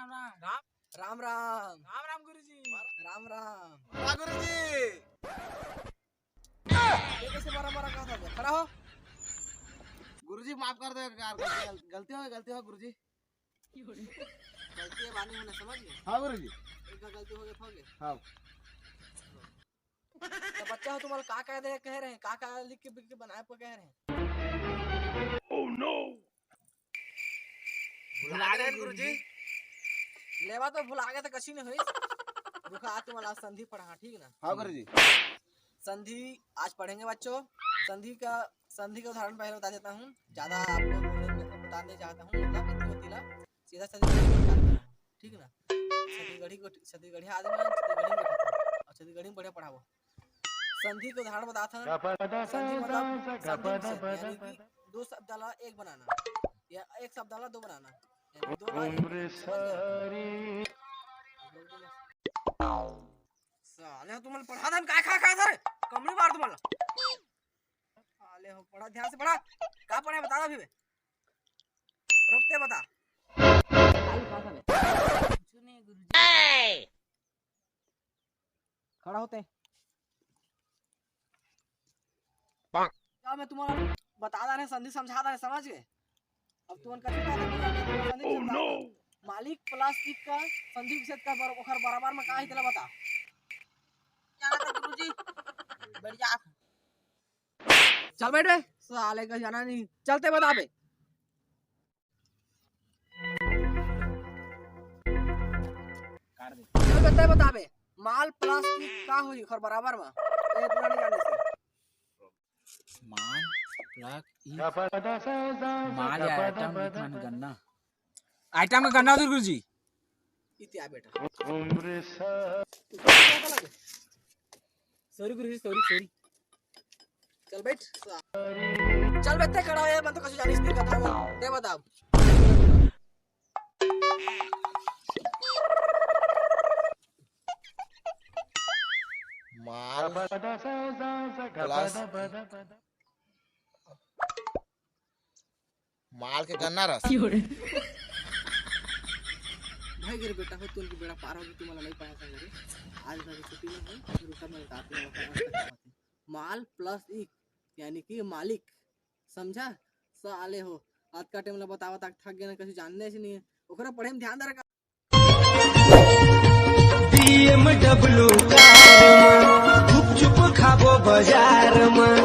राम राम राम राम राम राम गुरुजी। राम राम। हाँ गुरुजी। ये कैसे मारा मारा कहा था? खड़ा हो। गुरुजी माफ कर दो यार, गलती हो गुरुजी। गलती है बानी होने समझ गए। हाँ गुरुजी। एक बार गलती हो गई तो हो गई। हाँ। तो बच्चा हो तुम्हारे का कह रहे हैं का लिख के बनाए पर कह रहे हैं। Oh no. भुला गए गुरुजी। लेवा तो भुला गए तो कशी नहीं हुई। रुका आज तुम्हारा संधि पढ़ा ठीक ना। हाँ गुरुजी। संधि आज पढ़ेंगे बच्चों। संधि का उदाहरण पहले बता देता हूँ, ज्यादा आपको बताने चाहता हूँ। मतलब तिला सीधा ठीक ना। छत्तीसगढ़ी आदमी और छत्तीसगढ़ी बढ़िया पढ़ाओ। संधि के उदाहरण बताता हूँ। संधि मतलब यानी कि दो शब्द डाला एक बनाना या एक शब्द डाला दो बनाना। साले तुम्हारे पढ़ा था काय खा सर कमरी मार तुम्हारा। साले हो पढ़ा ध्यान से पढ़ा। क्या पढ़ा बता अभी रुकते बता। खड़ा होते क्या मैं तुम्हारा बता रहा है संधि समझा रहा है समझ गए। अब तुम मालिक प्लास्टिक का संधि विषय का बराबर में कहा इतना बता क्या था गुरुजी। बढ़िया चल बैठ बे साले का जाना नहीं चलते बता बे। चल बता बे माल प्लास्टिक का हुई खर बराबर में ये पूरा नहीं जाने से। माल माल या आइटम मान गन्ना आइटम का गन्ना गुरुजी। इत्या बेटा सॉरी गुरुजी सॉरी। चल बैठ चल बैठते खड़ा है मैं तो कछु जानिस नहीं कथा दे बता। माल के गन्ना रस। भाई गिर बेटा हो तुम की बेड़ा पार होगी तुम्हारा नहीं पाया था आज का छुट्टी में है रुका मैं बताती हूं। माल प्लस एक यानी कि मालिक समझा। साले हो आज का टाइम ला बतावा तक थक गए ना कहीं जानने से नहीं है ओकरा पढ़े में ध्यान दे रखा। BMW कार में चुप चुप खाबो बाजार में।